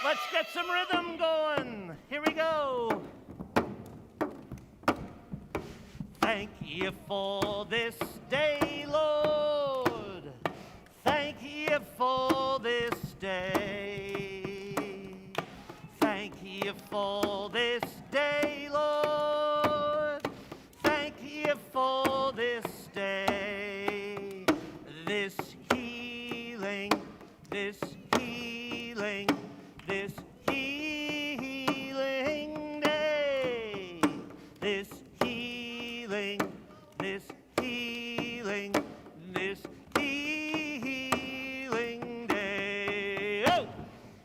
Let's get some rhythm going. Here we go. Thank you for this day, Lord. Thank you for this day. Thank you for this day, Lord. Thank you for this day. This healing, this healing, this healing day. This healing, this healing, this healing day. Oh!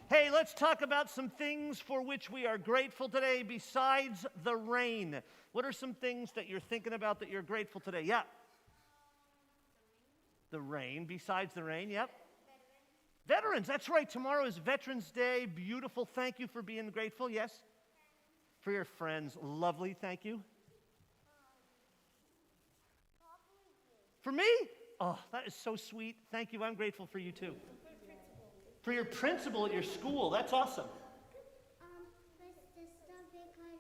Hey, let's talk about some things for which we are grateful today besides the rain. What are some things that you're thinking about that you're grateful today? Yeah. The rain. Besides the rain, yep. Veterans, that's right. Tomorrow is Veterans Day. Beautiful. Thank you for being grateful. Yes. For your friends. Lovely. Thank you. For me? Oh, that is so sweet. Thank you. I'm grateful for you too. For your principal at your school. That's awesome. This stuff because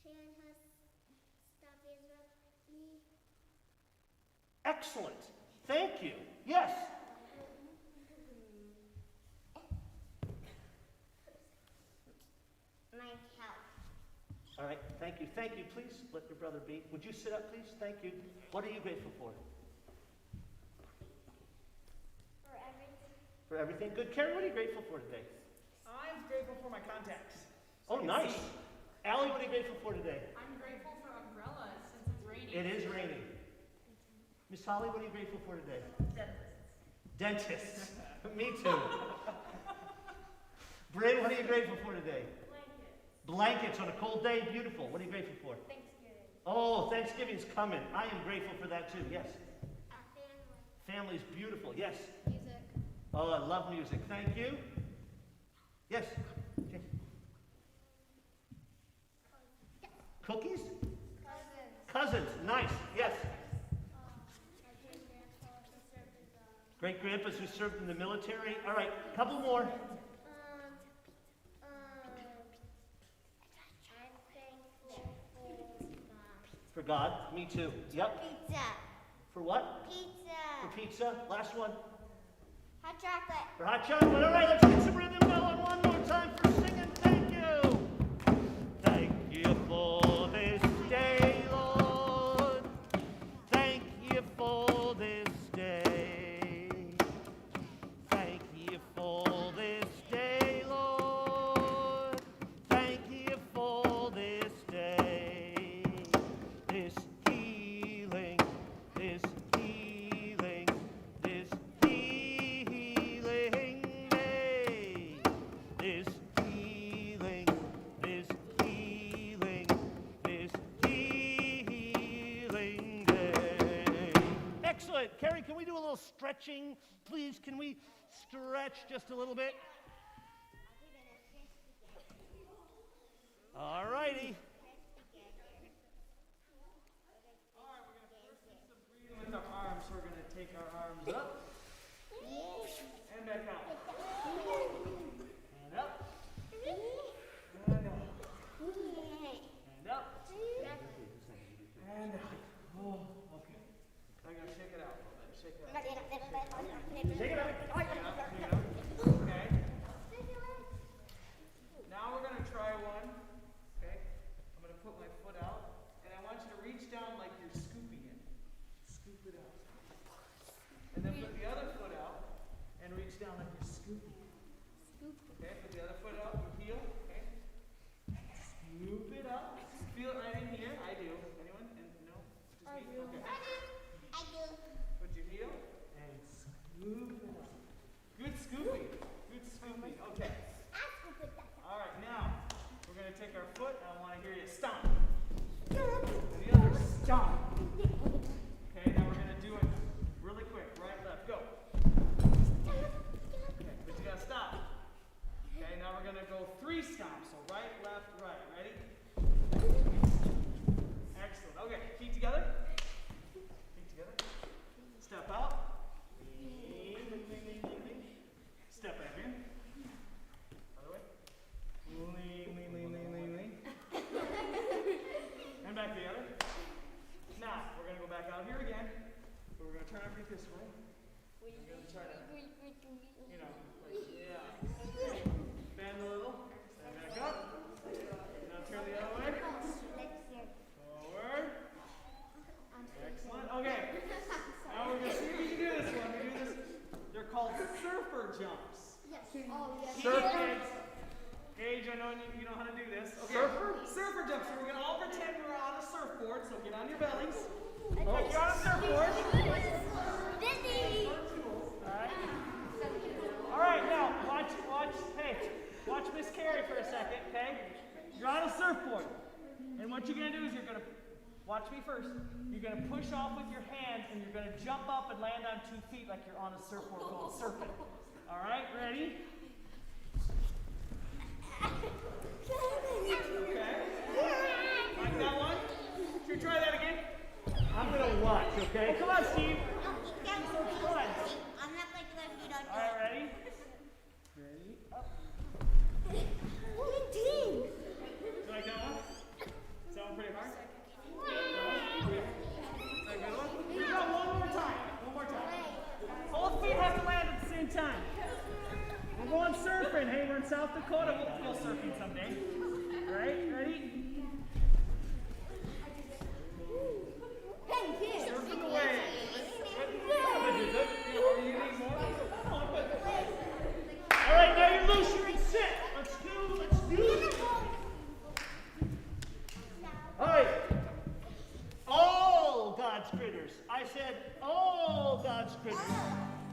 she and her stuff is with me. Excellent. Thank you. Yes. My help. All right. Thank you. Thank you. Please let your brother be. Would you sit up, please? Thank you. What are you grateful for? For everything. For everything? Good. Carrie, what are you grateful for today? I'm grateful for my contacts. Oh, nice. Allie, what are you grateful for today? I'm grateful for umbrellas since it's raining. It is raining. Miss Holly, what are you grateful for today? Dentists. Me too. Bryn, what are you grateful for today? Blankets on a cold day. Beautiful. What are you grateful for? Thanksgiving. Oh, Thanksgiving's coming. I am grateful for that too. Yes. Our family. Family's beautiful. Yes. Music. Oh, I love music. Thank you. Yes. Okay. Cookies? Cousins. Cousins. Nice. Yes. Great grandpas who served in the military. All right, couple more. I'm thankful For God. Me too. Yep. Pizza. For what? Pizza. For pizza. Last one. Hot chocolate. For hot chocolate. All right, let's get some rhythm going one more time for singing. Thank you. Thank you for this day, Lord. Thank you for this day. Thank you for this day, Lord. Thank you for this day. This healing, this healing, this healing day. This healing, this healing, this healing day. Excellent. Carrie, can we do a little stretching, please? Can we stretch just a little bit? All righty. All right, we're going to first do some breathing with our arms. We're going to take our arms up and back out. And up. And up. And up. And out. Oh, okay. I got to shake it out a little bit. Shake it out. Shake it out. Okay. Now we're going to try one. Okay. I'm going to put my foot out, and I want you to reach down like you're scooping it. Scoop it out. And then put the other foot out and reach down like you're scooping it. Okay. Put the other foot out. Your heel. Okay. Scoop it out. Feel it right in here. I do. Anyone? And no? Just me? Okay. I do. Put your heel and scoop it out. Good scooping. Good scooping. Okay. All right, now we're going to take our foot and I want to hear you stomp. And the other stomp. Okay, now we're going to do it really quick. Right, left, go. Okay, but you got to stop. Okay, now we're going to go 3 stomps. So right, left, right. Ready? Excellent. Okay, feet together. Feet together. Step out. back out here again. But we're going to turn our feet this way. We're going to try to, you know, like, yeah. Bend a little. Stand back up. Now turn the other way. Forward. Excellent. Okay. Now we're going to see if you can do this one. We do this. They're called surfer jumps. Surfer. Gage, I know you know how to do this. Okay. Surfer jumps. So we're going to all pretend we're on a surfboard. So get on your bellies. Oh, you're on a surfboard. All right, now watch. Hey, watch Miss Carrie for a second, okay? You're on a surfboard, and what you're gonna do is you're gonna watch me first. You're gonna push off with your hands, and you're gonna jump up and land on 2 feet like you're on a surfboard going surfing. All right, ready? Okay. Like that one? Should we try that again? I'm gonna watch, okay? Come on, Steve. Come on. All right, ready? Ready? Up. You like that one? Sound pretty hard? Is that a good one? We got one more time. One more time. Both feet have to land at the same time. We're going surfing. Hey, we're in South Dakota. We'll go surfing someday. All right, ready? Surfing away. All right, now you're loose. You're in sit. Let's do. All right. All God's critters. I said all God's critters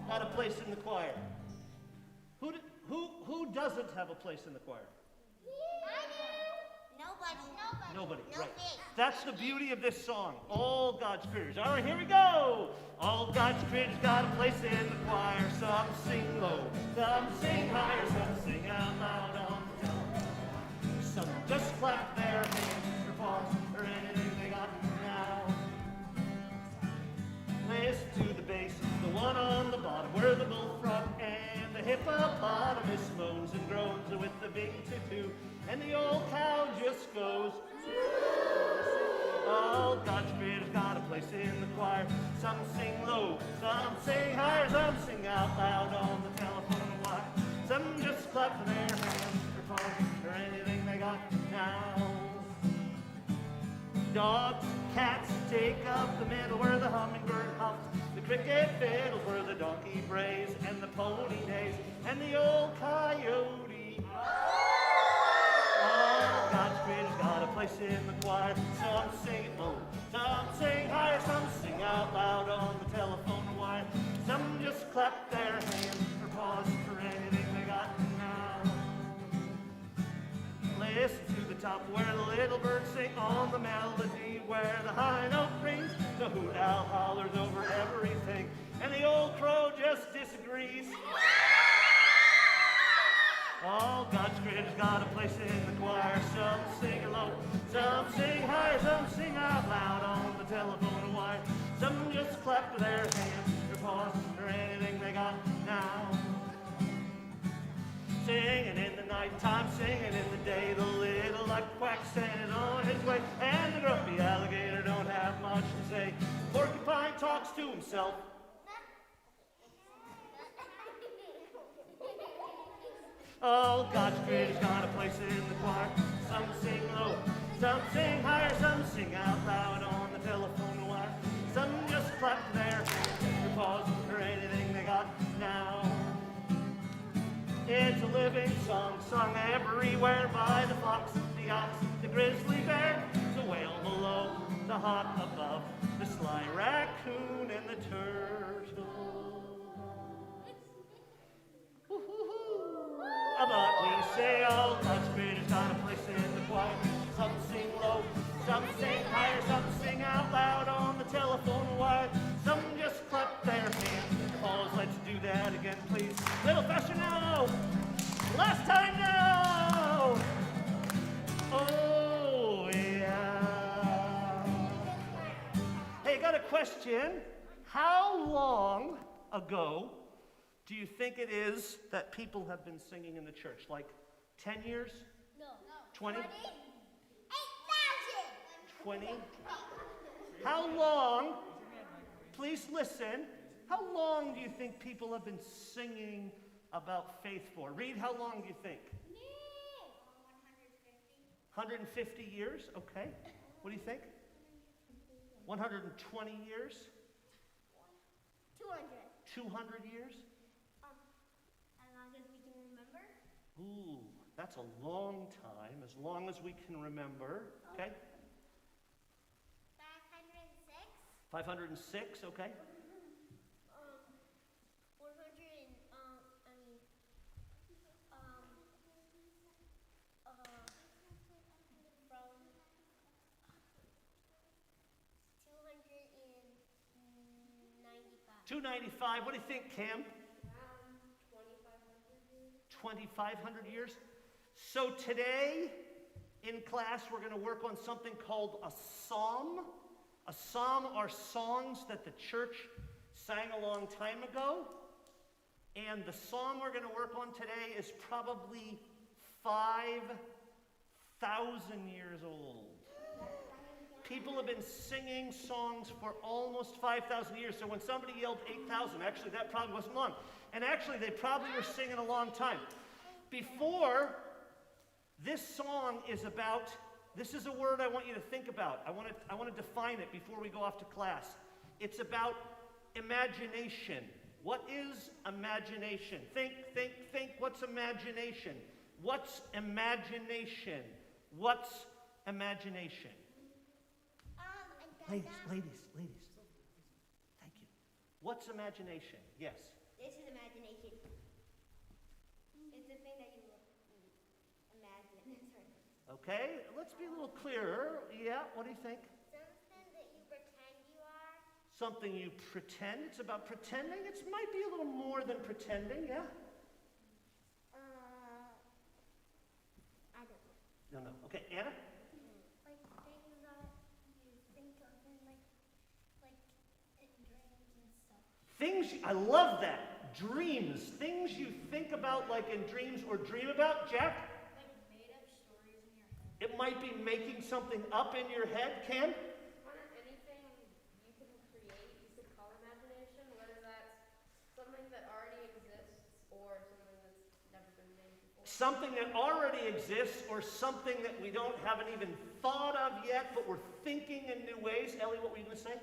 got a place in the choir. Who doesn't have a place in the choir? Nobody, right. That's the beauty of this song. All God's critters. All right, here we go. All God's critters got a place in the choir. Some sing low, some sing higher, some sing out loud on the telephone. Some just clap their hands or paws or anything they got now. Listen to the bass, the one on the bottom where the bullfrog and the hippopotamus moans and groans with the big tutu. And the old cow just goes. All God's critters got a place in the choir. Some sing low, some sing higher, some sing out loud on the telephone wire. Some just clap their hands or paws or anything they got now. Dogs, cats take up the middle where the hummingbird hops. The cricket fiddles where the donkey brays and the pony neighs and the old coyote. All God's critters got a place in the choir. Some sing it low, some sing higher, some sing out loud on the telephone wire. Some just clap their hands or paws for anything they got now. Listen to the top where the little birds sing on the melody, where the high note rings, the hoot owl hollers over everything, and the old crow just disagrees. All God's critters got a place in the choir. Some sing low, some sing higher, some sing out loud on the telephone wire. Some just clap their hands, their paws, or anything they got now. Singing in the nighttime, singing in the day, the little luck quack sent on his way, and the grumpy alligator don't have much to say. Porcupine talks to himself. All God's critters got a place in the choir. Some sing low, some sing higher, some sing out loud on the telephone wire. Some just clap their hands, their paws, or anything they got now. It's a living song, sung everywhere by the fox, the ox, the grizzly bear, the whale below, the hawk above, the sly raccoon, and the turtle. But we say all God's critters got a place in the choir. Some sing low, some sing higher, some sing out loud on the telephone wire. Some just clap their hands and paws. Let's do that again, please. Little faster now. Last time now. Oh, yeah. Hey, got a question. How long ago do you think it is that people have been singing in the church? Like 10 years? No. 20? 8,000. 20? How long please listen. How long do you think people have been singing about faith for? Reed, how long do you think? 150 years? Okay. What do you think? 120 years? 200. 200 years? As long as we can remember. Ooh, that's a long time, as long as we can remember. Okay? 506. 506, okay. 400 and, from 295. 295. What do you think, Cam? 2,500 years. So today in class we're going to work on something called a psalm. A psalm are songs that the church sang a long time ago. And the psalm we're going to work on today is probably 5,000 years old. People have been singing songs for almost 5,000 years. So when somebody yelled 8,000, actually that probably wasn't long. And actually they probably were singing a long time. Before, this song is about, this is a word I want you to think about. I want to define it before we go off to class. It's about imagination. What is imagination? Think. What's imagination? What's imagination? What's imagination? Ladies. Thank you. What's imagination? Yes. This is imagination. It's the thing that you imagine. Okay, let's be a little clearer. Yeah, what do you think? Something that you pretend you are. Something you pretend. It's about pretending. It might be a little more than pretending, yeah? I don't know. No. Okay, Anna? Like things that you think of in like in dreams and stuff. I love that. Dreams. Things you think about like in dreams or dream about. Jack? Like made up stories in your head. It might be making something up in your head. Cam? Anything you can create, you could call imagination, whether that's something that already exists or something that's never been made before. Something that already exists or something that we haven't even thought of yet, but we're thinking in new ways. Ellie, what were you going to say?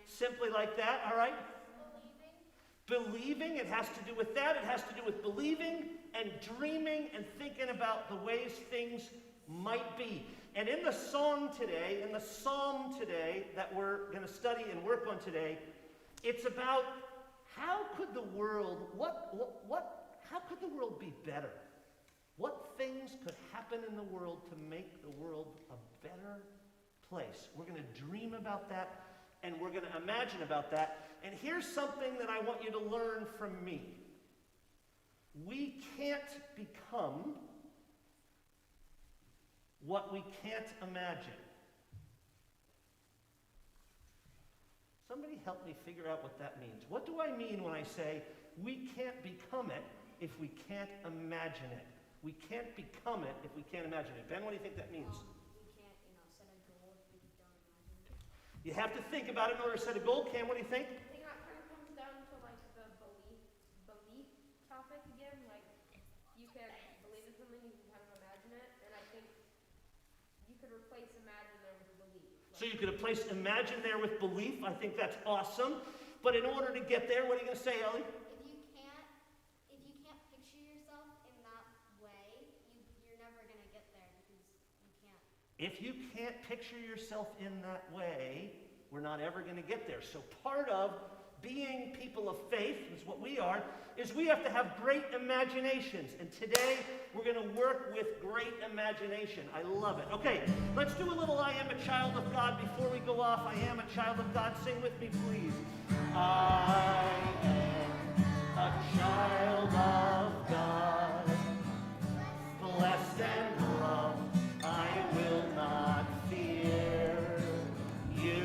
Simply like that, all right? Believing, it has to do with that. It has to do with believing and dreaming and thinking about the ways things might be. And in the psalm today that we're going to study and work on today, it's about how could the world, how could the world be better? What things could happen in the world to make the world a better place? We're going to dream about that and we're going to imagine about that. And here's something that I want you to learn from me. We can't become what we can't imagine. Somebody help me figure out what that means. What do I mean when I say we can't become it if we can't imagine it? We can't become it if we can't imagine it. Ben, what do you think that means? We can't, set a goal if we don't imagine it. You have to think about it in order to set a goal. Cam, what do you think? I think that kind of comes down to like the belief topic again. Like you can believe in something, you can kind of imagine it, and I think you could replace imagine there with belief. So you could replace imagine there with belief. I think that's awesome. But in order to get there, what are you going to say, Ellie? If you can't picture yourself in that way, you're never going to get there because you can't. If you can't picture yourself in that way, we're not ever going to get there. So part of being people of faith, is what we are, is we have to have great imaginations. And today, we're going to work with great imagination. I love it. Okay, let's do a little I Am a Child of God before we go off. I am a child of God. Sing with me, please. I am a child of God, blessed and loved. I will not fear. You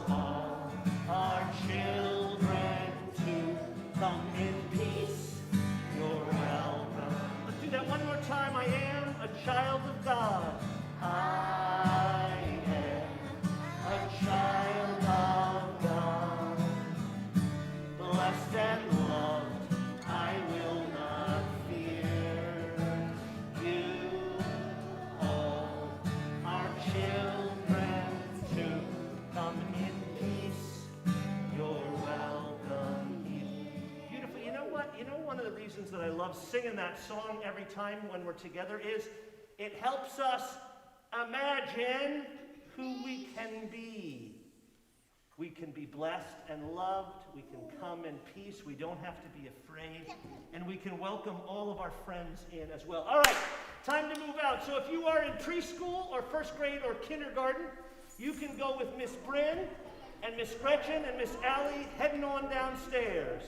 all are children to come in peace. You're welcome. Let's do that one more time. I am a child of God. I am a child of God. one of the reasons that I love singing that song every time when we're together is it helps us imagine who we can be. We can be blessed and loved. We can come in peace. We don't have to be afraid. And we can welcome all of our friends in as well. All right, time to move out. So if you are in preschool or first grade or kindergarten, you can go with Miss Bryn and Miss Gretchen and Miss Allie heading on downstairs.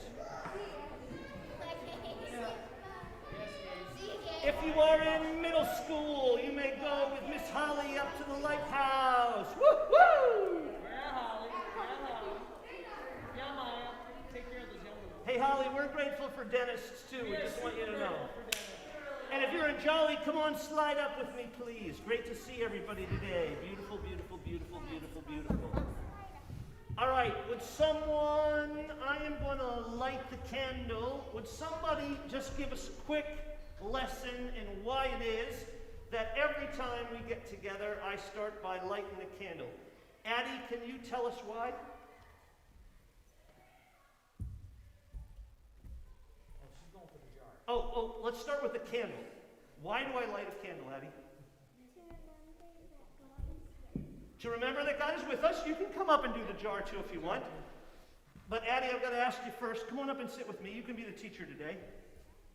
If you are in middle school, you may go with Miss Holly up to the lighthouse. Woo-hoo! Hey, Holly, we're grateful for dentists, too. We just want you to know. And if you're in Jolly, come on, slide up with me, please. Great to see everybody today. Beautiful, beautiful, beautiful, beautiful, beautiful. All right, would someone, I am going to light the candle. Would somebody just give us a quick lesson in why it is that every time we get together, I start by lighting the candle? Addie, can you tell us why? Oh, let's start with the candle. Why do I light a candle, Addie? To remember that God is with us. You can come up and do the jar too if you want. But Addie, I've got to ask you first. Come on up and sit with me. You can be the teacher today.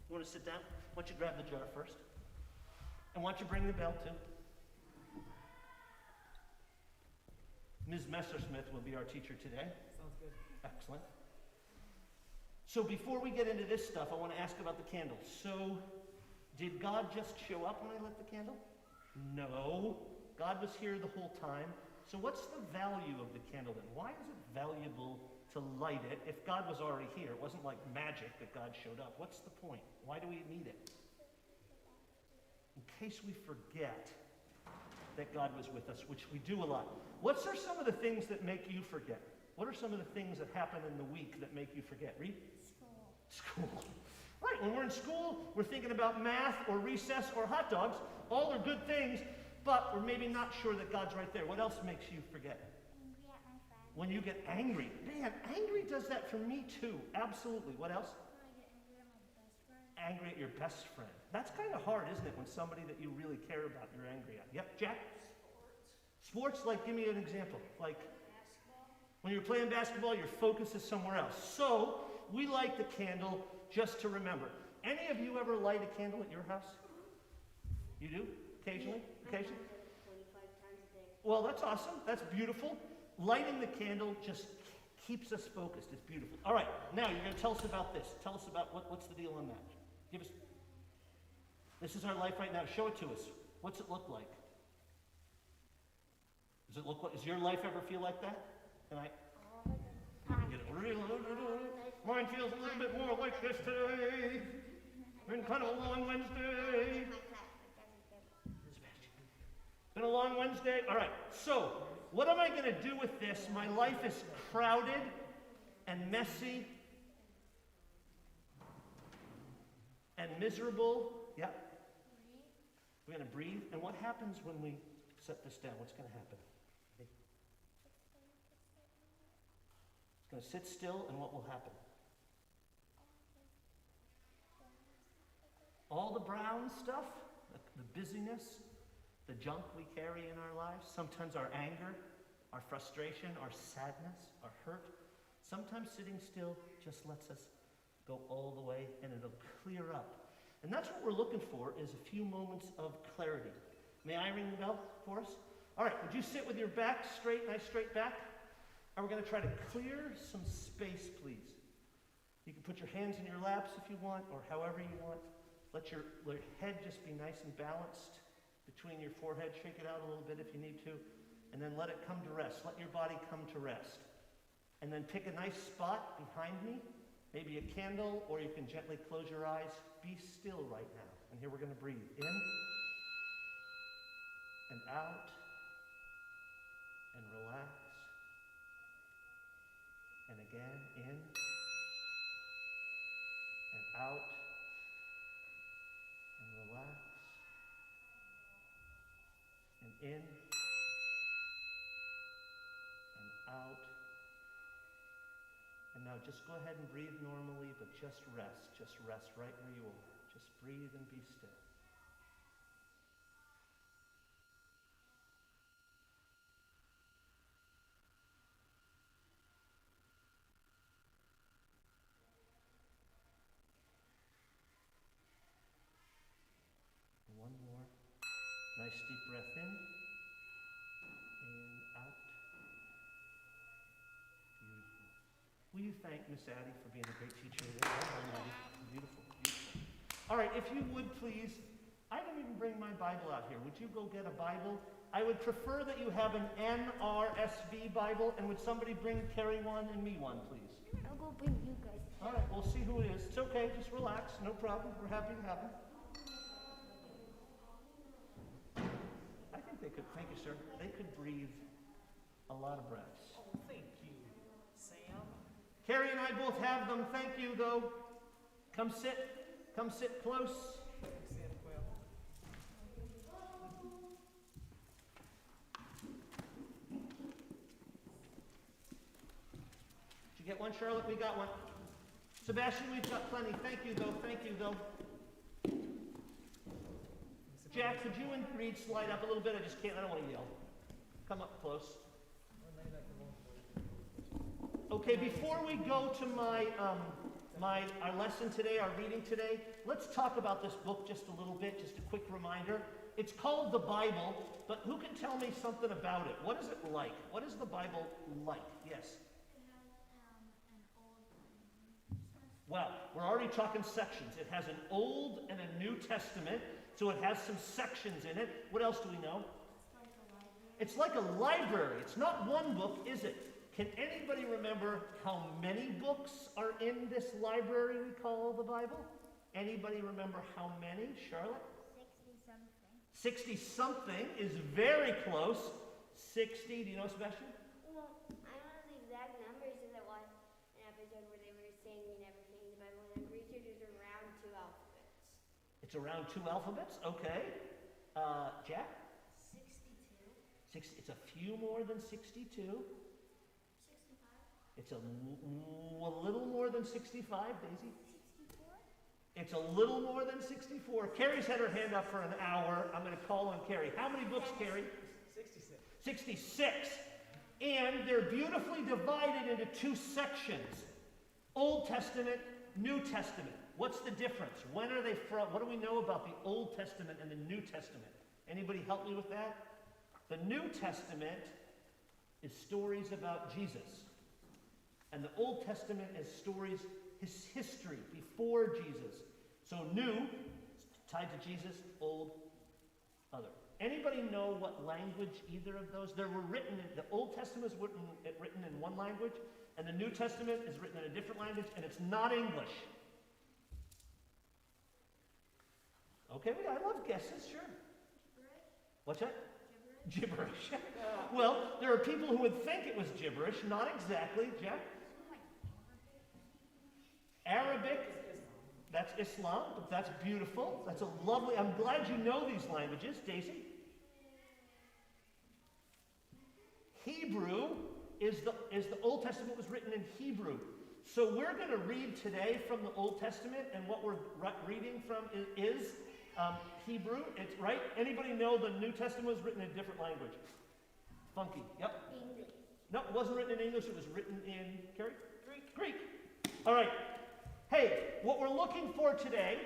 You want to sit down? Why don't you grab the jar first? And why don't you bring the bell too? Ms. Messersmith will be our teacher today. Sounds good. Excellent. So before we get into this stuff, I want to ask about the candle. So, did God just show up when I lit the candle? No. God was here the whole time. So what's the value of the candle then? Why is it valuable to light it if God was already here? It wasn't like magic that God showed up. What's the point? Why do we need it? In case we forget that God was with us, which we do a lot. What are some of the things that make you forget? What are some of the things that happen in the week that make you forget? Read? School. Right, when we're in school, we're thinking about math or recess or hot dogs. All are good things, but we're maybe not sure that God's right there. What else makes you forget? Angry at my friend. When you get angry. Man, angry does that for me too. Absolutely. What else? When I get angry at my best friend. Angry at your best friend. That's kind of hard, isn't it, when somebody that you really care about you're angry at? Yep, Jack? Sports, like, give me an example. Like, when you're playing basketball, your focus is somewhere else. So, we light the candle just to remember. Any of you ever light a candle at your house? You do? Occasionally? Occasionally? 45 times a day. Well, that's awesome. That's beautiful. Lighting the candle just keeps us focused. It's beautiful. All right, now you're going to tell us about this. Tell us about what's the deal on that. Give us. This is our life right now. Show it to us. What's it look like? Does it look like? Does your life ever feel like that? And get it real. Mine feels a little bit more like this today. Been kind of a long Wednesday. Been a long Wednesday. All right. So, what am I going to do with this? My life is crowded and messy and miserable. Yeah. We're going to breathe. And what happens when we set this down? What's going to happen? It's going to sit still, and what will happen? All the brown stuff, the busyness, the junk we carry in our lives, sometimes our anger, our frustration, our sadness, our hurt, sometimes sitting still just lets us go all the way, and it'll clear up. And that's what we're looking for, is a few moments of clarity. May I ring the bell for us? All right, would you sit with your back straight, nice straight back? And we're going to try to clear some space, please. You can put your hands in your laps if you want, or however you want. Let your head just be nice and balanced between your forehead. Shake it out a little bit if you need to. And then let it come to rest. Let your body come to rest. And then pick a nice spot behind me, maybe a candle, or you can gently close your eyes. Be still right now. And here we're going to breathe in and out and relax. And again, in and out and relax. And in and out. And Now just go ahead and breathe normally, but just rest. Just rest right where you are. Just breathe and be still. One more. Nice deep breath in and out. Beautiful. Will you thank Miss Addie for being a great teacher today? Beautiful, beautiful. All right, if you would please, I didn't even bring my Bible out here. Would you go get a Bible? I would prefer that you have an NRSV Bible, and would somebody bring Carrie one and me one, please? I'll go bring you guys. All right, we'll see who it is. It's okay, just relax, no problem. We're happy to have them. I think they could, thank you, sir. They could breathe a lot of breaths. Oh, thank you, Sam. Carrie and I both have them. Thank you, though. Come sit close. Sam Quayle. Did you get one, Charlotte? We got one. Sebastian, we've got plenty. Thank you, though. Thank you, though. Jack, could you and Reed slide up a little bit? I just can't. I don't want to yell. Come up close. Okay, before we go to our lesson today, our reading today, let's talk about this book just a little bit, just a quick reminder. It's called the Bible, but who can tell me something about it? What is it like? What is the Bible like? Yes? It has an old. Well, we're already talking sections. It has an Old and a New Testament, so it has some sections in it. What else do we know? It's like a library. It's like a library. It's not one book, is it? Can anybody remember how many books are in this library we call the Bible? Anybody remember how many? Charlotte? 60-something. 60-something is very close. 60, do you know, Sebastian? Well, I don't know the exact numbers because I watched an episode where they were saying we never changed the Bible, and I'm pretty sure there's around 2 alphabets. It's around 2 alphabets? Okay. Jack? 62. It's a few more than 62. 65. It's a little more than 65, Daisy. 64. It's a little more than 64. Carrie's had her hand up for an hour. I'm going to call on Carrie. How many books, Carrie? 66. 66. And they're beautifully divided into 2 sections. Old Testament, New Testament. What's the difference? When are they from? What do we know about the Old Testament and the New Testament? Anybody help me with that? The New Testament is stories about Jesus. And the Old Testament is stories, his history before Jesus. So new, tied to Jesus, old, other. Anybody know what language either of those? There were written, the Old Testament is written in one language, and the New Testament is written in a different language, and it's not English. Okay, I love guesses, sure. What's that? Gibberish. Well, there are people who would think it was gibberish, not exactly. Jack? Arabic, that's Islam, but that's beautiful. That's a lovely, I'm glad you know these languages. Daisy? Hebrew is the Old Testament was written in Hebrew. So we're going to read today from the Old Testament, and what we're reading from is Hebrew. It's right. Anybody know the New Testament was written in a different language? Funky. Yep. English. No, it wasn't written in English. It was written in Carrie? Greek. All right. Hey, what we're looking for today,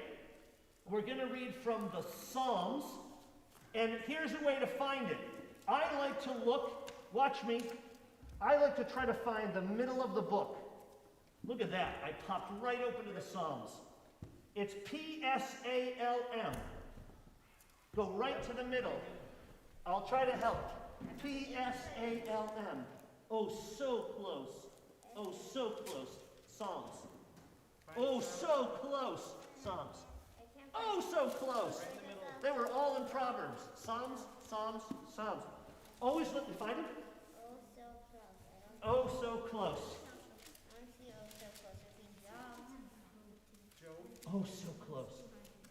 we're going to read from the Psalms, and here's a way to find it. I like to look, watch me, I like to try to find the middle of the book. Look at that. I popped right open to the Psalms. It's P-S-A-L-M. Go right to the middle. I'll try to help. P-S-A-L-M. Oh, so close. Oh, so close. Psalms. Oh, so close. Psalms. Oh, so close. They were all in Proverbs. Psalms, Psalms, Psalms. Always look, you find it? Oh, so close. I don't Oh, so close. see oh, so close. I see Job. Oh, so close.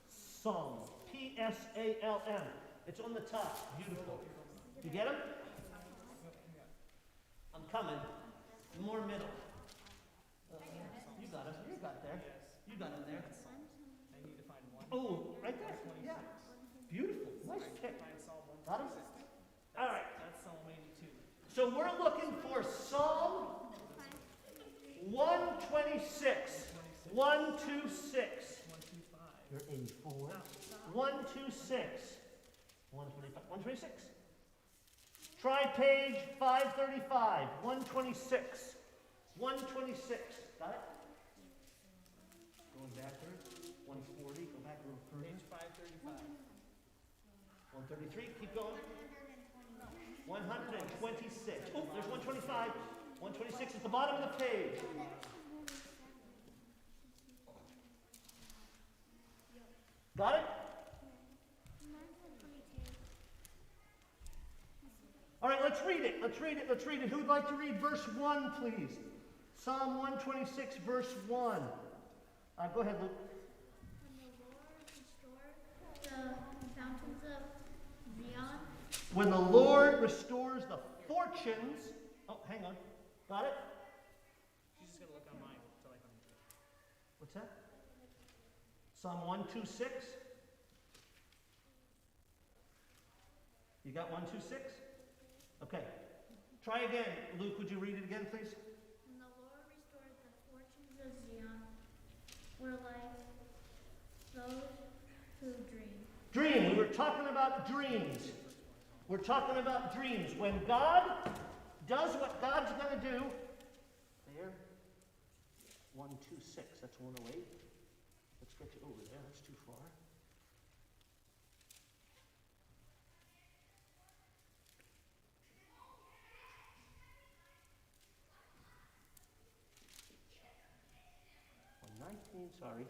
Psalms. P-S-A-L-M. It's on the top. Beautiful. You get them? I'm coming. More middle. I you got in there? I need to find one. Oh, right there. Yeah. 126. Beautiful. Nice pick. Find Psalm Got him? 126. All right. That's Psalm 82. So we're looking for Psalm 126. 126. 125. You're 84. 126. 125. 126. Try page 535. 126. 126. Got it? Going backwards. 140. Go back a little further. Page 535. 133. Keep going. 126. Oh, there's 125. 126 at the bottom of the page. Got it? All right, let's read it. Let's read it. Let's read it. Who would like to read verse 1, please? Psalm 126, verse 1. Go ahead, Luke. When the Lord restores the fountains of Zion, When the Lord restores the fortunes. Oh, hang on. Got it? She's just going to look on mine until I come to it. What's that? Psalm 126. You got 126? Okay. Try again. Luke, would you read it again, please? when the Lord restores the fortunes of Zion, we're like those who dream. Dream. We were talking about dreams. We're talking about dreams. When God does what God's going to do, there, 126. That's 108. Let's get you over there. That's too far. Sorry.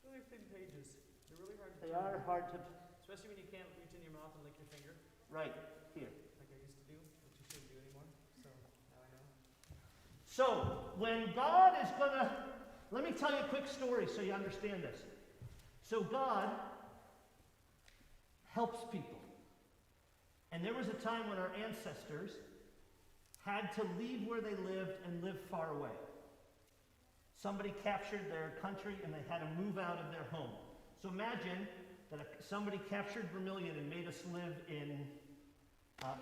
Really thin pages. They're really hard to They find. are hard to. Especially when you can't reach in your mouth and lick your finger, Right, here. like I used to do, which you shouldn't do anymore. So now I know. So, when God is going to. Let me tell you a quick story so you understand this. So, God helps people. And there was a time when our ancestors had to leave where they lived and live far away. Somebody captured their country and they had to move out of their home. So imagine that somebody captured Vermillion and made us live in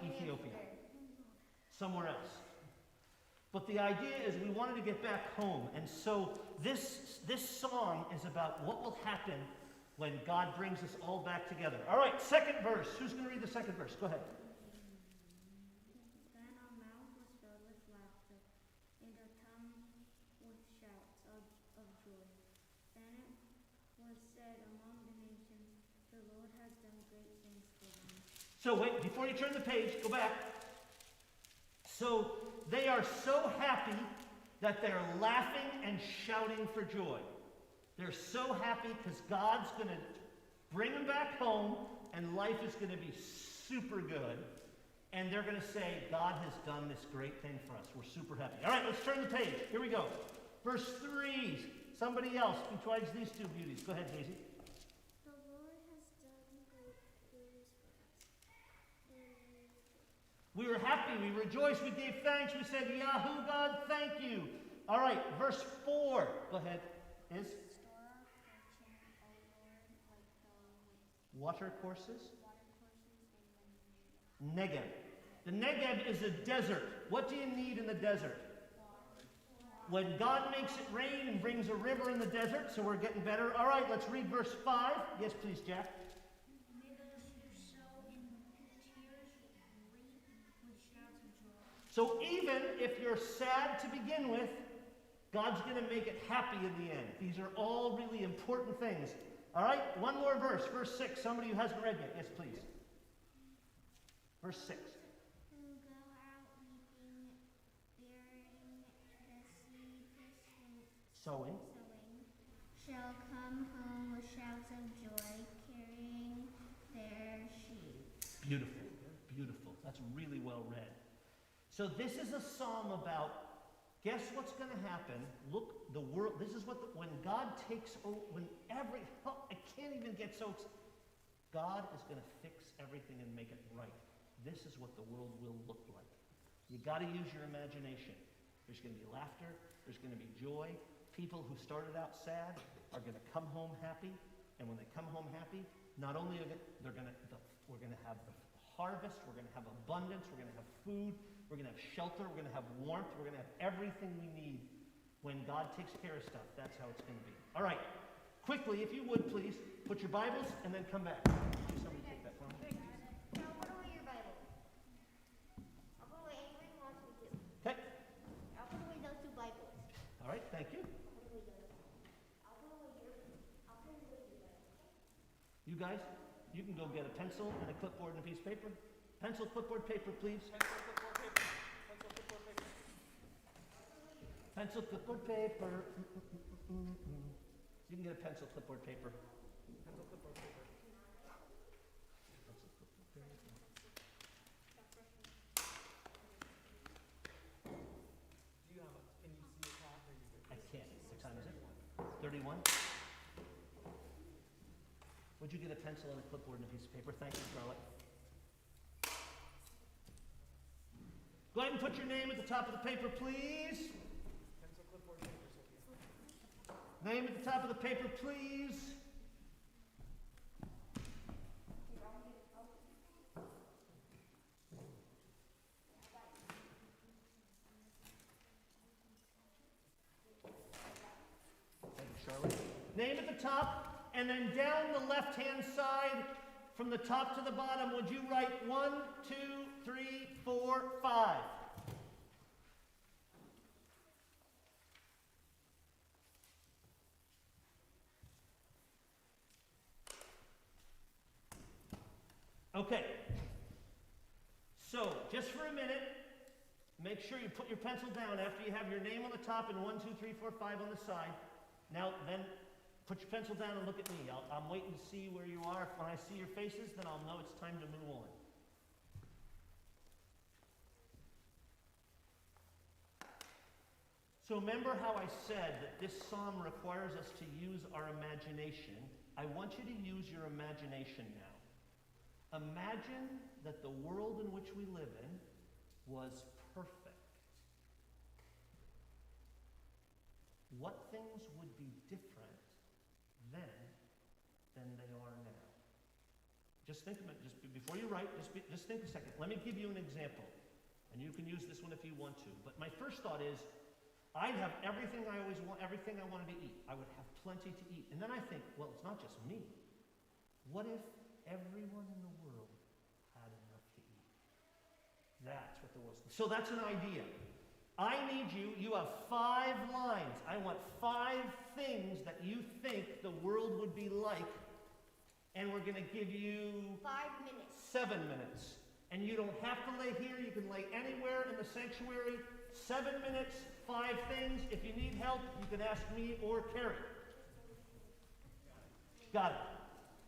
Ethiopia, somewhere else. But the idea is we wanted to get back home. And so this song is about what will happen when God brings us all back together. All right, second verse. Who's going to read the second verse? Go ahead. Then our mouth was filled with laughter, and our tongue with shouts of joy. Then it was said among the nations, the Lord has done great things for them. So wait, before you turn the page, go back. So they are so happy that they're laughing and shouting for joy. They're so happy because God's going to bring them back home and life is going to be super good. And they're going to say, God has done this great thing for us. We're super happy. All right, let's turn the page. Here we go. Verse 3. Somebody else besides these two beauties. Go ahead, Daisy. The Lord has done great things for us. We were happy. We rejoiced. We gave thanks. We said, Yahoo, God, thank you. All right, verse 4. Go ahead. Is? Restore our fortune, O Lord, like the Water courses. water courses and the Negev. The Negev is a desert. What do you need in the desert? When God makes it rain and brings a river in the desert, so we're getting better. All right, let's read verse 5. Yes, please, Jack. May those who sow in tears reap with shouts of joy. So even if you're sad to begin with, God's going to make it happy in the end. These are all really important things. All right, one more verse. Verse 6. Somebody who hasn't read yet. Yes, please. Verse 6. Who go out weeping, bearing the seed Sowing. shall come home with shouts of joy, carrying their sheep. Beautiful. Beautiful. That's really well read. So this is a psalm about, guess what's going to happen? Look, the world, this is what, when God takes over, I can't even get so excited. God is going to fix everything and make it right. This is what the world will look like. You got to use your imagination. There's going to be laughter. There's going to be joy. people who started out sad are going to come home happy, and when they come home happy, not only are we're going to have the harvest, we're going to have abundance, we're going to have food, we're going to have shelter, we're going to have warmth, we're going to have everything we need. When God takes care of stuff, that's how it's going to be. All right, quickly, if you would please, put your Bibles and then come back. Somebody take that from me. Now put away your Bible. I'll put away anything you want me to. Okay, I'll put away those two Bibles. all right, thank you. I'll put away your Bible. You guys, you can go get a pencil and a clipboard and a piece of paper. Pencil, clipboard, paper, please. Pencil, clipboard, paper. Pencil, clipboard, paper. Pencil, clipboard, paper. You can get a pencil, clipboard, paper. Pencil, clipboard, paper. Pencil, clipboard, paper. Do you have a, can you see a clock or you I can't. What time is it? 31? Would you get a pencil and a clipboard and a piece of paper? Thank you, Charlotte. Go ahead and put your name at the top of the paper, please. Pencil, clipboard, paper, Sophia. Name at the top of the paper, please. Thank you, Charlotte. Name at the top, and then down the left-hand side, from the top to the bottom, would you write 1, 2, 3, 4, 5? Okay. So, just for a minute, make sure you put your pencil down after you have your name on the top and 1, 2, 3, 4, 5 on the side. Now, then, put your pencil down and look at me. I'm waiting to see where you are. When I see your faces, then I'll know it's time to move on. So remember how I said that this psalm requires us to use our imagination. I want you to use your imagination now. Imagine that the world in which we live in was perfect. What things would be different then than they are now? Just think a minute, just before you write, just think a second. Let me give you an example, and you can use this one if you want to. But my first thought is, I'd have everything I always want, everything I wanted to eat. I would have plenty to eat. And then I think, well, it's not just me. What if everyone in the world had enough to eat? That's what the world. So that's an idea. I need you have 5 lines. I want 5 things that you think the world would be like, and we're going to give you 5 minutes. 7 minutes. And you don't have to lay here. You can lay anywhere in the sanctuary. 7 minutes, 5 things. If you need help, you can ask me or Carrie. Got it.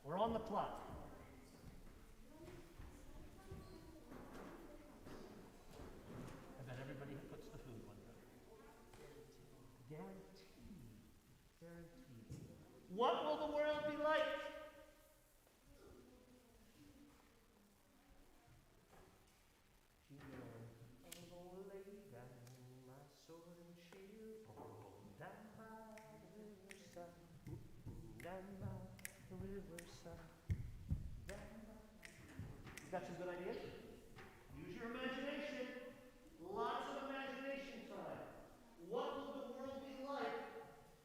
We're on the clock. I bet everybody puts the food one down. Guaranteed. Guaranteed. What will the world be like? Got some good ideas? Use your imagination. Lots of imagination time. What will the world be like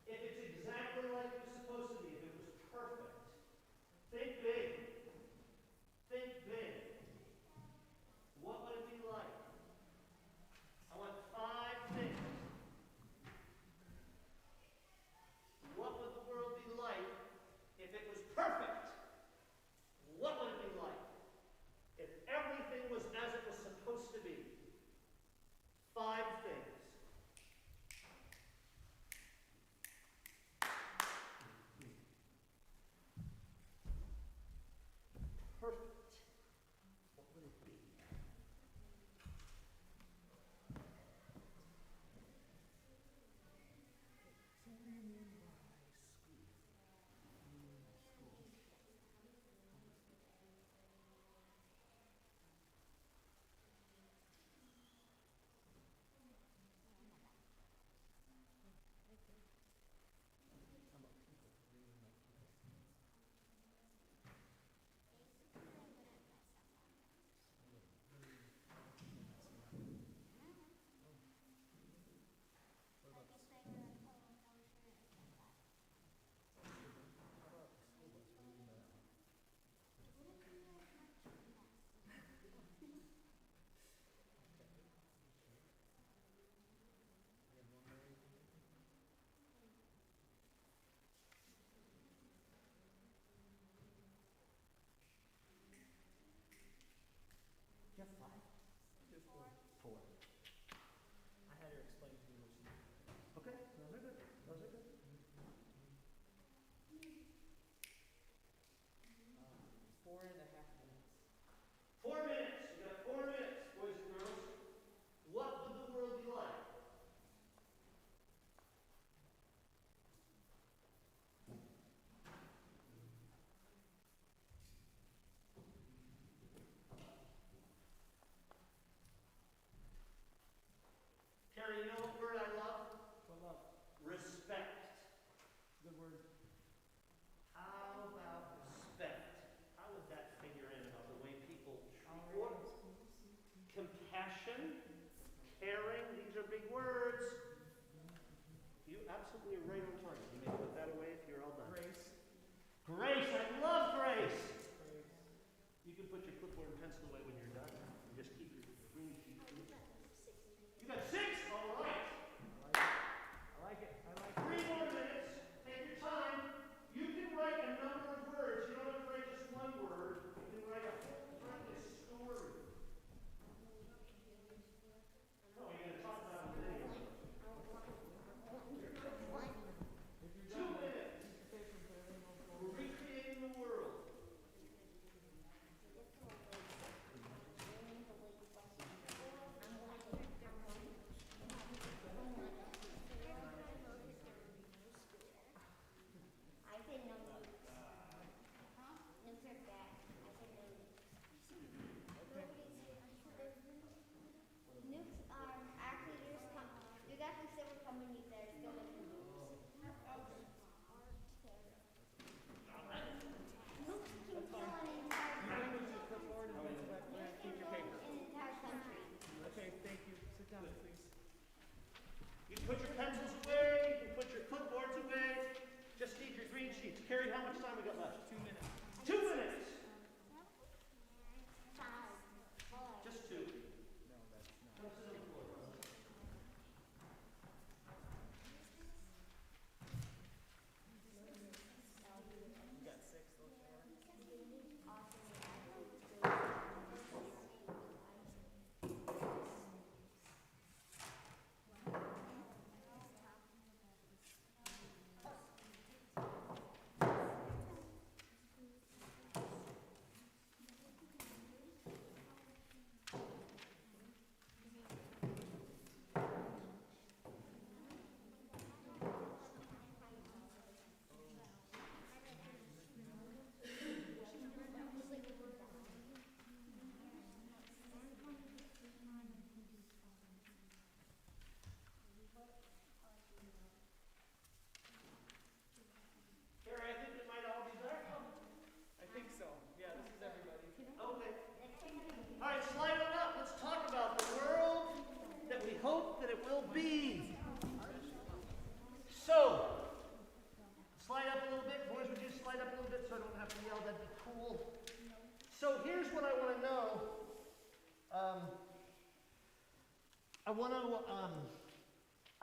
if it's exactly like it was supposed to be, if it was perfect? Think big. Think big. What would it be like? I want 5 things. What would the world be like if it was perfect? What would it be like if every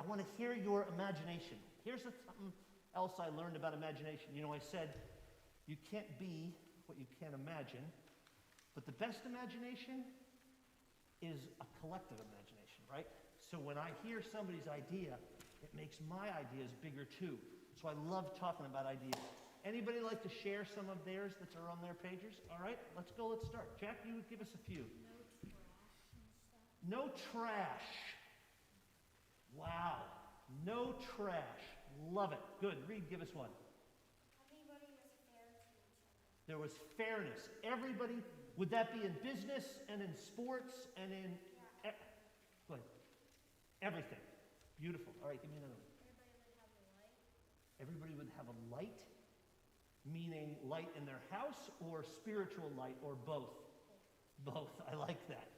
want to hear your imagination. Here's something else I learned about imagination. You know, I said you can't be what you can't imagine, but the best imagination is a collective imagination, right? So when I hear somebody's idea, it makes my ideas bigger too. So I love talking about ideas. Anybody like to share some of theirs that are on their pages? All right, let's go, let's start. Jack, you would give us a few. No trash. Wow. No trash. Love it. Good. Reed, give us one. Everybody was fair to each other. There was fairness. Everybody, would that be in business and in sports and in... Go ahead. Everything. Beautiful. All right, give me another one. Everybody would have a light. Everybody would have a light, meaning light in their house or spiritual light or both? Both. I like that.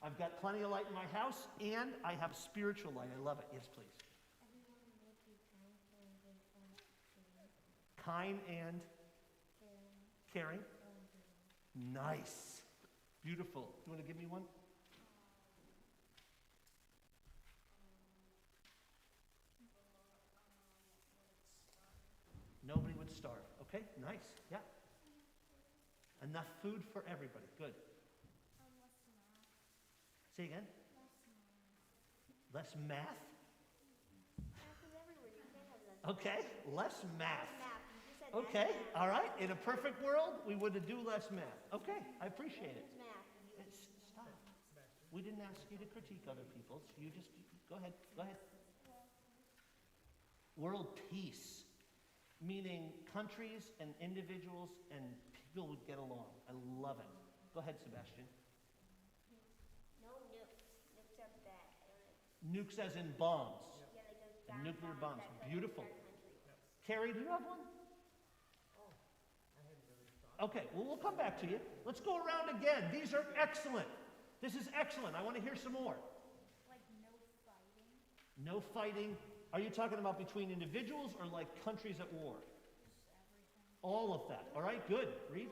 I've got plenty of light in my house and I have spiritual light. I love it. Yes, please. Everyone would be Kind and caring. Nice. Beautiful. You want to give me one? Nobody would starve. Okay, nice. Yeah. Enough food for everybody. Good. Say again. Less math? Math is everywhere. You can't have less. Okay, less math. Math. You just said Okay, math. all right. In a perfect world, we would do less math. Okay, I appreciate it. It's math. Stop. We didn't ask you to critique other people. So you just, go ahead, go ahead. World peace, meaning countries and individuals and people would get along. I love it. Go ahead, Sebastian. No nukes. Nukes are bad. I don't know. Nukes as in bombs. Yeah, like those And bad nuclear bombs bombs. that go Beautiful. to entire countries. Carrie, do you have one? Okay, well, we'll come back to you. Let's go around again. These are excellent. This is excellent. I want to hear some more. Like no fighting. No fighting. Are you talking about between individuals or like countries at war? Just everything. All of that. All right, good. Read.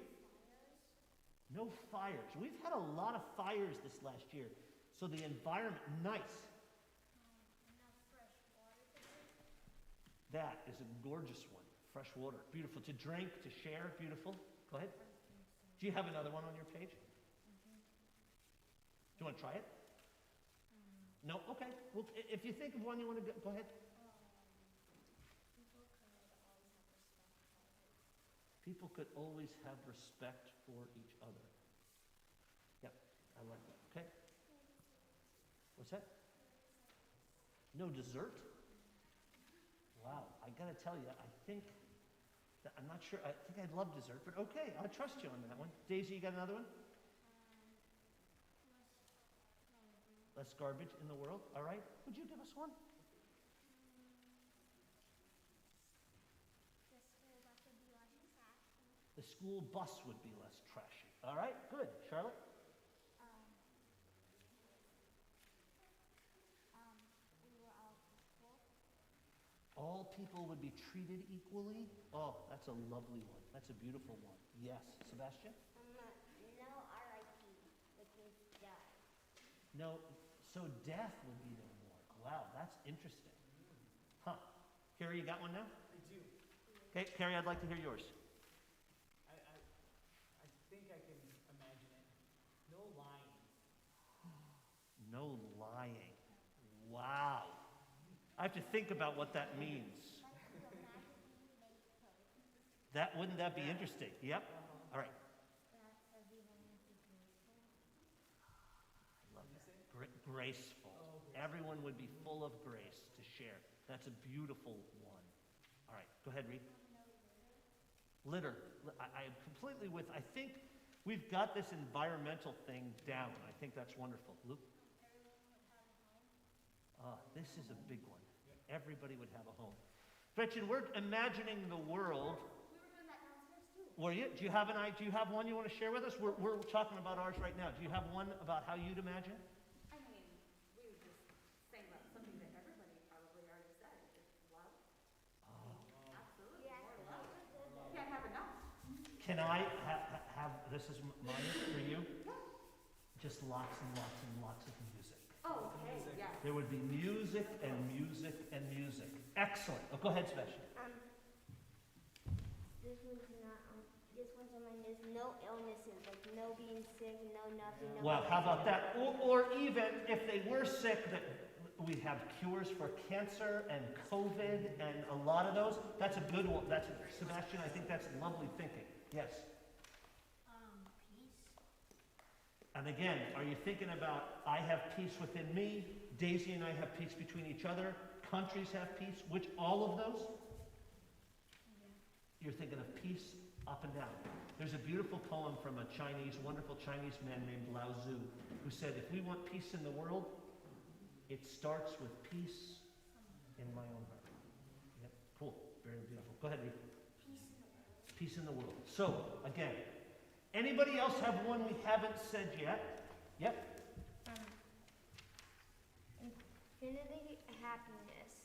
No fires. We've had a lot of fires this last year. So the environment, nice. Enough fresh water to drink. That is a gorgeous one. Fresh water. Beautiful. To drink, to share. Beautiful. Go ahead. Do you have another one on your page? Do you want to try it? No? Okay. Well, if you think of one you want to go ahead. People could always have People could always have respect for respect for each other. Yep, I like that. Okay. What's that? No dessert? Wow, I gotta tell you, I think that I'm not sure. I think I'd love dessert, but okay, I'll trust you on that one. Daisy, you got another one? Less garbage in the world. All right. Would you give us one? the school bus would be less The school bus would be less trashy. trashy. All right, good. Charlotte? We were all equal. All people would be treated equally. Oh, that's a lovely one. That's a beautiful one. Yes. Sebastian? No RIP, which means die. No, so death would be no more. Wow, that's interesting. Huh. Carrie, you got one now? I do. Okay, Carrie, I'd like to hear yours. I think I can imagine it. No lying. No lying. Wow. I have to think about what that means. Wouldn't that be interesting? Yep. All right. I love that. Graceful. Everyone would be full of grace to share. That's a beautiful one. All right, go ahead, Reed. Litter. I am completely with, I think we've got this environmental thing down. I think that's wonderful. Luke? This is a big one. Everybody would have a home. Gretchen, we're imagining the world. We were doing that downstairs too. Were you? Do you have one you want to share with us? We're talking about ours right now. Do you have one about how you'd imagine? I mean, we were just saying about something that everybody probably already said. It's love. Absolutely. Yeah. More love. You can't have enough. Can I have this is mine for you? Just lots and lots and lots of music. Oh, okay, yeah. There would be music and music and music. Excellent. Oh, go ahead, Sebastian. This one's not, this one's on mine. There's no illnesses, like no being sick, no nothing. No Well, how about that? Or even if they were sick, that we have cures for cancer and COVID and a lot of those. That's a good one. That's Sebastian. I think that's lovely thinking. Yes. Peace. And again, are you thinking about I have peace within me, Daisy and I have peace between each other, countries have peace, which all of those? You're thinking of peace up and down. There's a beautiful poem from a wonderful Chinese man named Lao Tzu, who said, if we want peace in the world, it starts with peace in my own heart. Yep, cool, very beautiful. Go ahead, Reed. Peace in the world. So, again, anybody else have one we haven't said yet? Yep. Infinity happiness.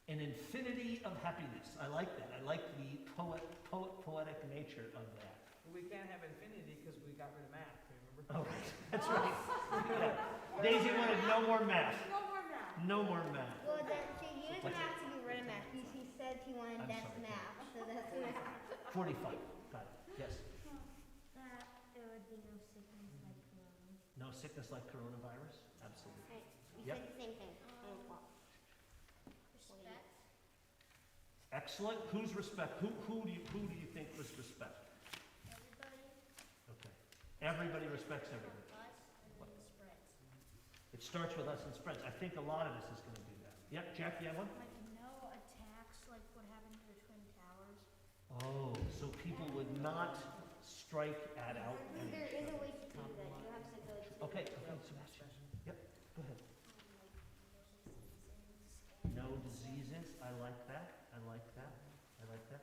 An infinity of happiness. I like that. I like the poetic nature of that. We can't have infinity because we got rid of math, remember? Oh, that's right. Yeah. Daisy wanted no more math. No more math. No more math. Well, then she used math to get rid of math. He said he wanted I'm that's sorry. math, so that's math. 45. Got it. Yes. That there would be no sickness like corona. No sickness like coronavirus? Absolutely. Right. We Yep. said the same thing. Respect. Excellent. Who's respect? Who do you think was respect? Everybody. Okay. Everybody respects everybody. Us, and then it spreads. It starts with us and spreads. I think a lot of this is going to do that. Yep, Jack, you have one? Like no attacks like what happened to the Twin Towers. Oh, so people would not strike at out. There is a way to do that. You have to go to Okay, Sebastian. Yep, go ahead. No diseases. I like that. I like that. I like that.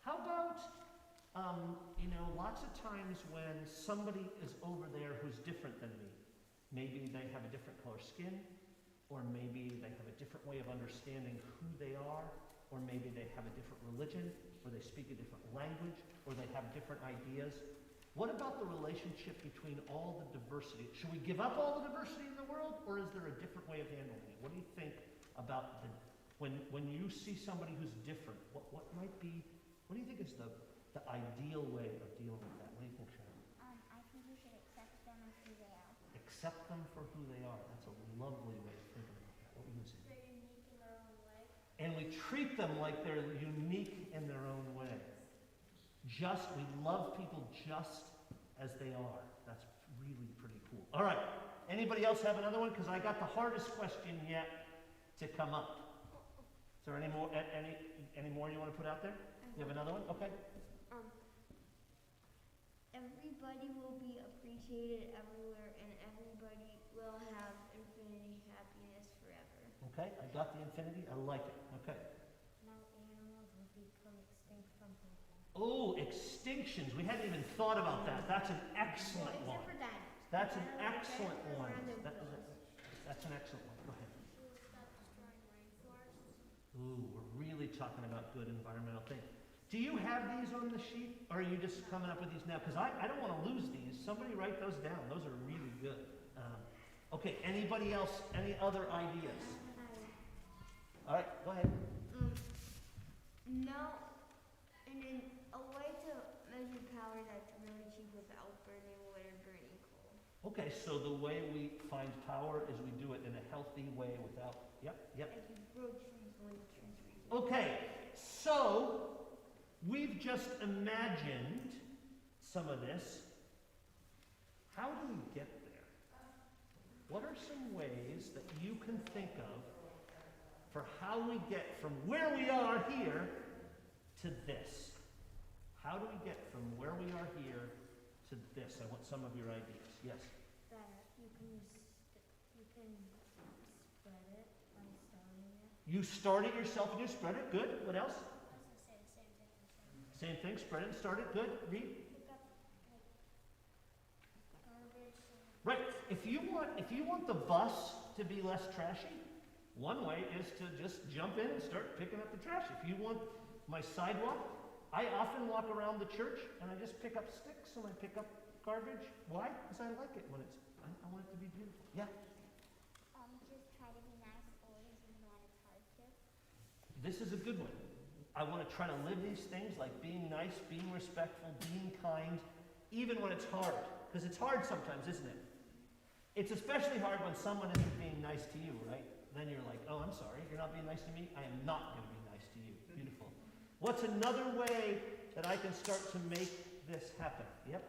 How about, lots of times when somebody is over there who's different than me, maybe they have a different color skin, or maybe they have a different way of understanding who they are, or maybe they have a different religion, or they speak a different language, or they have different ideas. What about the relationship between all the diversity? Should we give up all the diversity in the world, or is there a different way of handling it? What do you think about when you see somebody who's different? What do you think is the ideal way of dealing with that? What do you think, Sharon? I think we should accept them as who they are. Accept them for who they are. That's a lovely way of thinking about that. What were you going to say? They're unique in their own way. And we treat them like they're unique in their own way. We love people just as they are. That's really pretty cool. All right. Anybody else have another one? Because I got the hardest question yet to come up. Is there any more you want to put out there? You have another one? Okay. Everybody will be appreciated everywhere, and everybody will have infinity happiness forever. Okay. I got the infinity. I like it. Okay. No animals will become extinct from people. Oh, extinctions. We hadn't even thought about that. That's an excellent one. Except for dinosaurs. That's an excellent Dinosaurs one. around their That's bills. an excellent one. Go ahead. We'll stop destroying rainforests. Ooh, we're really talking about good environmental things. Do you have these on the sheet, or are you just coming up with these now? Because I don't want to lose these. Somebody write those down. Those are really good. Okay, anybody else? Any other ideas? All right, go ahead. No, and then a way to measure power that's really cheap without burning wood or burning coal. Okay, so the way we find power is we do it in a healthy way without, yep. Like you grow trees when the trees freeze. Okay, so we've just imagined some of this. How do we get there? What are some ways that you can think of for how we get from where we are here to this? How do we get from where we are here to this? I want some of your ideas. Yes? That you can spread it by starting it. You start it yourself and you spread it. Good. What else? I was gonna say the same thing. Same thing. Spread it and start it. Good. Read. Pick up like garbage. Right. If you want the bus to be less trashy, one way is to just jump in and start picking up the trash. If you want my sidewalk, I often walk around the church and I just pick up sticks and I pick up garbage. Why? Because I like it when I want it to be beautiful. Yeah. This is a good one. I want to try to live these things like being nice, being respectful, being kind, even when it's hard. Because it's hard sometimes, isn't it? It's especially hard when someone isn't being nice to you, right? Then you're like, oh, I'm sorry, you're not being nice to me? I am not going to be nice to you. Beautiful. What's another way that I can start to make this happen? Yep.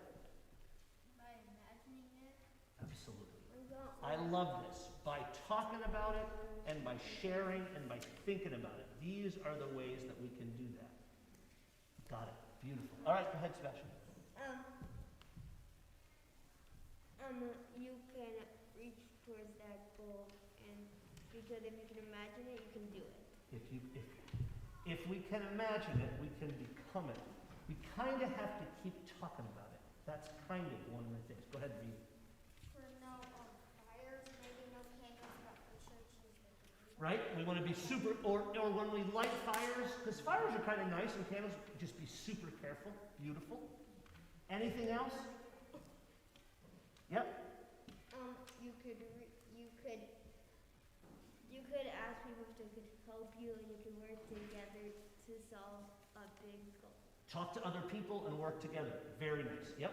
By imagining it. Absolutely. I love this. By talking about it and by sharing and by thinking about it. These are the ways that we can do that. Got it. Beautiful. All right, go ahead, Sebastian. You can reach towards that goal, and because if you can imagine it, you can do it. If we can imagine it, we can become it. We kind of have to keep talking about it. That's kind of one of the things. Go ahead, Reed. For no fires, maybe no candles, but for churches. Right? We want to be super, or when we light fires, because fires are kind of nice and candles, just be super careful. Beautiful. Anything else? Yep. You could ask people if they could help you, and you can work together to solve a big goal. Talk to other people and work together. Very nice. Yep.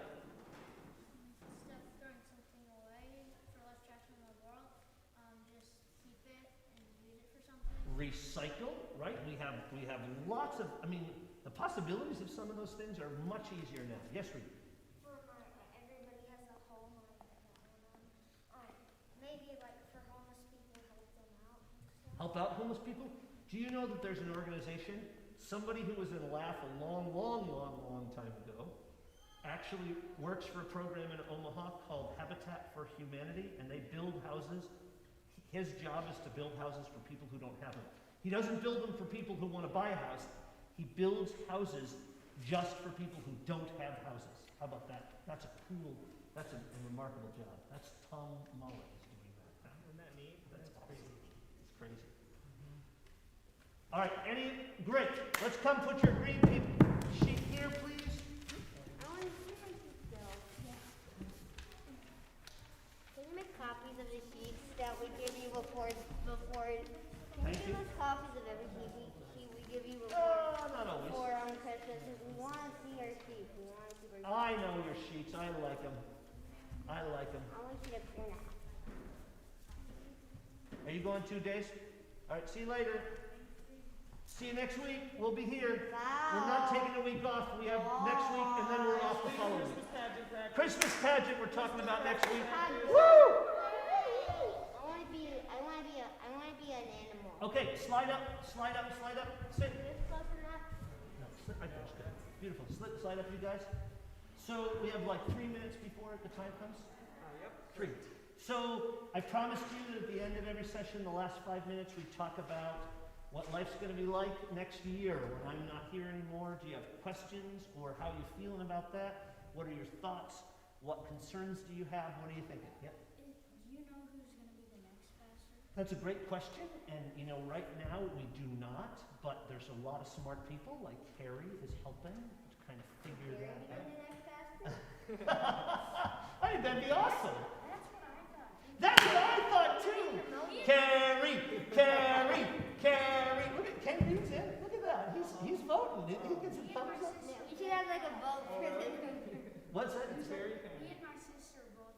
Instead of throwing something away for less trash in the world, just keep it and use it for something. Recycle, right? We have lots of, the possibilities of some of those things are much easier now. Yes, Reed. For everybody has a home, maybe like for homeless people, help them out and stuff. Help out homeless people? Do you know that there's an organization, somebody who was in LAF a long time ago, actually works for a program in Omaha called Habitat for Humanity, and they build houses. His job is to build houses for people who don't have them. He doesn't build them for people who want to buy a house. He builds houses just for people who don't have houses. How about that? That's a remarkable job. That's Tom Mullen is doing that. Isn't that neat? That's crazy. It's crazy. All right, great. Let's come put your green sheet here, please. I want to see my sheet still. Can you make copies of the sheets that we give you before? Can Thank you give you. us copies of every sheet we give you Not always. for Christmas? We want to see our sheets. We want to see our sheets. I know your sheets. I like them. I want you to print out. Are you going 2 days? All right, see you later. See you next week. We'll be here. Bye. We're not taking a week off. We have next week, and then we're off the following week. Christmas pageant we're talking about next week. Woo! I want to be an animal. Okay, slide up. Sit. This close enough? No, sit right there. Good. Beautiful. Slide up, you guys. So we have like 3 minutes before the time comes. Yep. 3. So I promised you that at the end of every session, the last 5 minutes, we talk about what life's going to be like next year when I'm not here anymore. Do you have questions, or how are you feeling about that? What are your thoughts? What concerns do you have? What are you thinking? Yep. Do you know who's going to be the next pastor? That's a great question, and right now we do not, but there's a lot of smart people, like Carrie is helping to kind of figure that out. I think that'd be awesome. That's what I thought. That's what I thought too. Carrie. Look at Ken Reed's in. Look at that. He's voting. He gets a thumbs up. You should have like a vote for What's that? It's very kind. Me and my sister both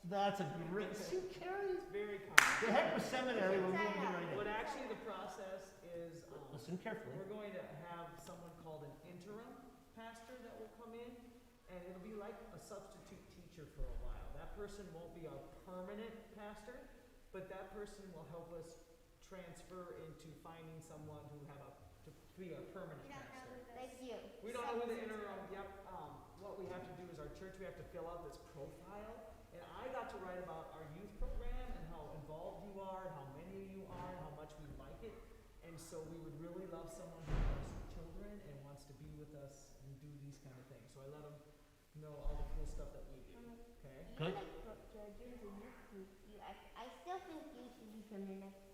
That's a great. See, Carrie's. Very kind. The heck with seminary. We're moving right What in. actually the process is, Listen carefully. we're going to have someone called an interim pastor that will come in, and it'll be like a substitute teacher for a while. That person won't be a permanent pastor, but that person will help us transfer into finding someone to be a permanent pastor. Thank you. We don't know who the interim, what we have to do is our church, we have to fill out this profile, and I got to write about our youth program and how involved you are, and how many of you are, and how much we like it, and so we would really love someone who loves children and wants to be with us and do these kind of things. So I let them know all the cool stuff that we do, okay? Good. I still think you should become the next.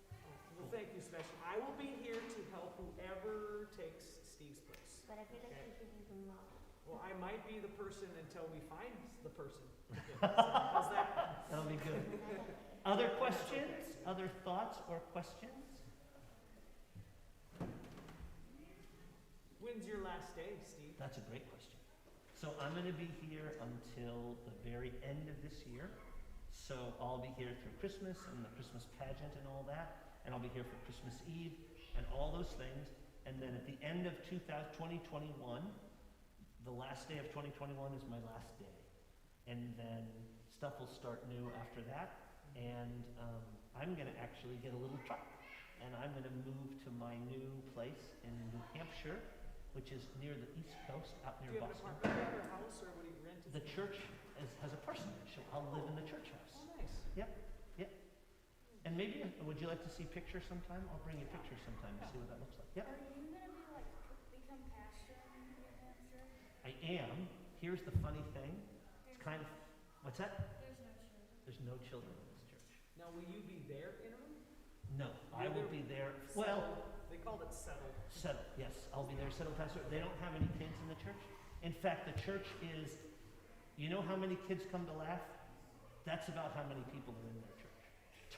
Well, thank you, Sebastian. I will be here to help whoever takes Steve's place. But I feel like you should become mom. Well, I might be the person until we find the person. How's that? That'll be good. Other questions? Other thoughts or questions? when's your last day, Steve? That's a great question. So I'm going to be here until the very end of this year. So I'll be here through Christmas and the Christmas pageant and all that. And I'll be here for Christmas Eve and all those things. And then at the end of 2021, the last day of 2021 is my last day. And then stuff will start new after that. And I'm going to actually get a little truck. And I'm going to move to my new place in New Hampshire, which is near the East Coast, out Do near you have an Boston. apartment at your house, or what do you rent? The church has a parsonage, so I'll live in the church house. Oh, nice. Yep, yep. And maybe, would you like to see pictures sometime? I'll bring you pictures sometime to see what that looks like. Yep. Are you gonna be like become pastor in New Hampshire? I am. Here's the funny thing. It's kind of, what's that? There's no children. There's no children in this church. Now, will you be there interim? No, I will be there. Well, They called it settled. settled, yes. I'll be there, settled pastor. They don't have any kids in the church. In fact, the church is, you know how many kids come to LAF? That's about how many people are in their church.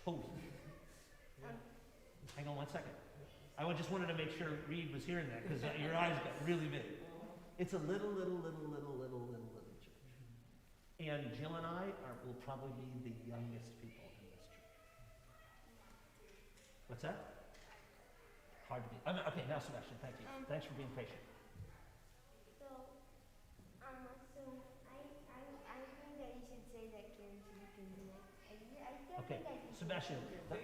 Totally. Yeah. Hang on 1 second. I just wanted to make sure Reed was hearing that because your eyes got really big. It's a little church. And Jill and I will probably be the youngest people in this church. What's that? Hard to be. Okay, now Sebastian, thank you. Thanks for being patient. So I think that you should say that Karen can do it. I don't Okay, think I should. Sebastian,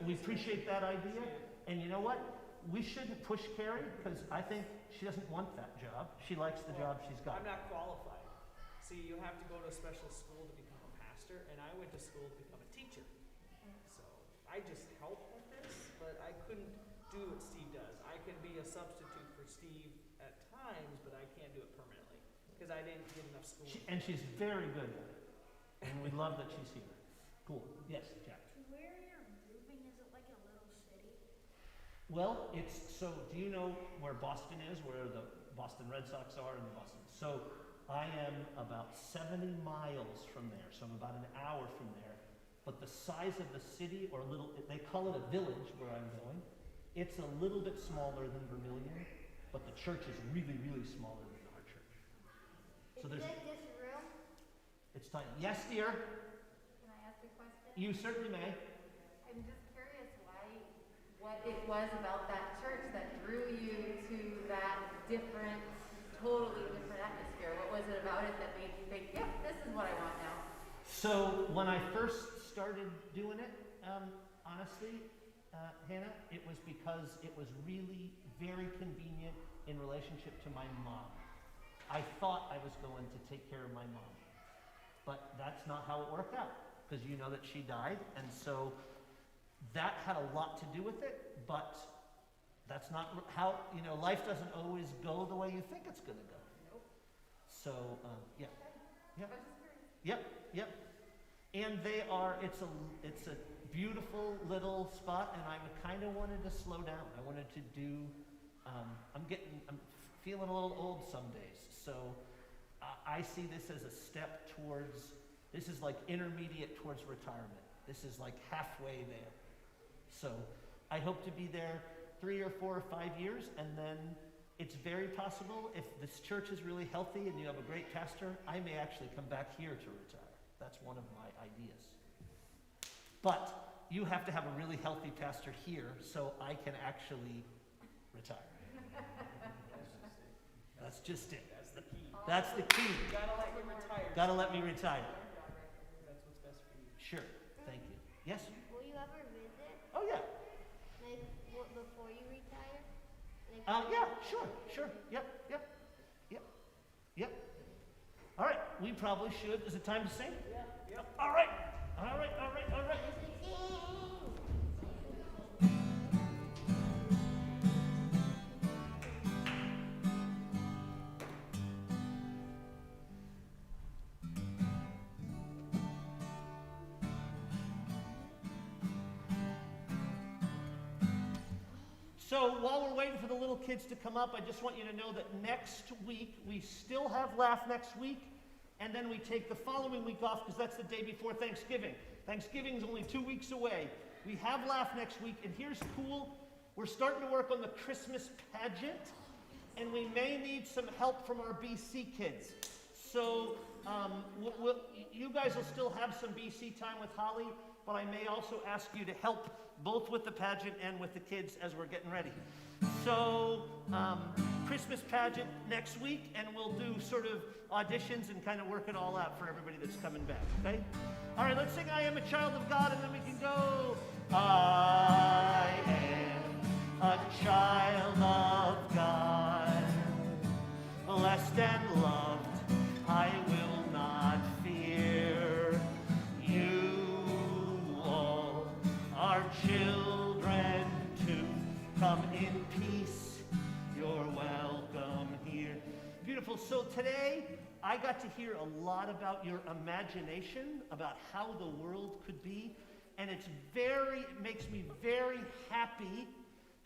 we appreciate that idea. And you know what? We shouldn't push Carrie because I think she doesn't want that job. She likes the job she's got. I'm not qualified. See, you have to go to a special school to become a pastor, and I went to school to become a teacher. So I just help with this, but I couldn't do what Steve does. I can be a substitute for Steve at times, but I can't do it permanently because I didn't get enough school. And she's very good at it. And we love that she's here. Cool. Yes, Jack. Where you're moving, is it like a little city? Well, do you know where Boston is, where the Boston Red Sox are in Boston? So I am about 70 miles from there, so I'm about an hour from there. But the size of the city, they call it a village where I'm going. It's a little bit smaller than Vermillion, but the church is really, really smaller than our church. So Is it this room? it's tiny. Yes, dear, Can I ask a question? you certainly may. I'm just curious what it was about that church that drew you to that totally different atmosphere. What was it about it that made you think, yep, this is what I want now? So when I first started doing it, honestly, Hannah, it was because it was really very convenient in relationship to my mom. I thought I was going to take care of my mom, but that's not how it worked out, because you know that she died, and so that had a lot to do with it, but that's not how, life doesn't always go the way you think it's going to go. Nope. So, yeah. Yep. I was just curious. Yep. And it's a beautiful little spot, and I kind of wanted to slow down. I wanted to do, I'm feeling a little old some days, so I see this as a step this is like intermediate towards retirement. This is like halfway there. So I hope to be there 3 or 4 or 5 years, and then it's very possible if this church is really healthy and you have a great pastor, I may actually come back here to retire. That's one of my ideas. But you have to have a really healthy pastor here so I can actually retire. That's just it. That's the key. That's the key. You gotta let you retire. Gotta let me retire. That's what's best for you. Sure. Thank you. Yes? Will you ever visit, Oh, yeah. like, before you retire? Yeah, sure. Yep. All right, we probably should. Is it time to sing? Yeah. Yep. All right. So while we're waiting for the little kids to come up, I just want you to know that next week, we still have LAF next week, and then we take the following week off because that's the day before Thanksgiving. Thanksgiving is only 2 weeks away. We have LAF next week, and here's cool. We're starting to work on the Christmas pageant, and we may need some help from our BC kids. So you guys will still have some BC time with Holly, but I may also ask you to help both with the pageant and with the kids as we're getting ready. So Christmas pageant next week, and we'll do sort of auditions and kind of work it all out for everybody that's coming back, okay? All right, let's sing I Am a Child of God, and then we can go. I am a child of God, blessed and loved, I will not fear. You all are children too. Come in peace, you're welcome here. Beautiful. So today, I got to hear a lot about your imagination, about how the world could be, and it makes me very happy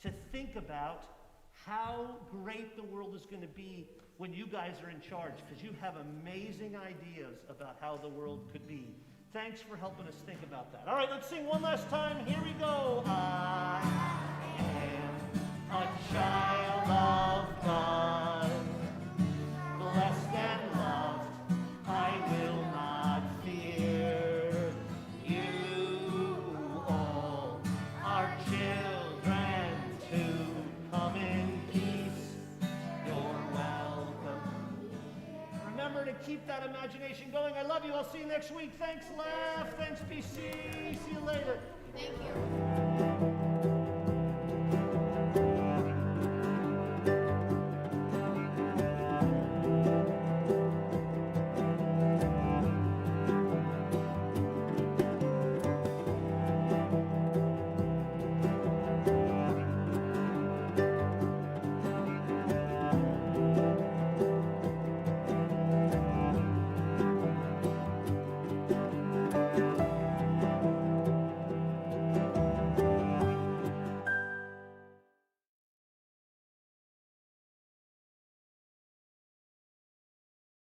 to think about how great the world is going to be when you guys are in charge, because you have amazing ideas about how the world could be. Thanks for helping us think about that. All right, let's sing one last time. Here we go. I am a child of God, blessed and loved, I will not fear. You all are children too. Come in peace, you're welcome. Remember to keep that imagination going. I love you. I'll see you next week. Thanks, LAF. Thanks, BC. See you later. Thank you.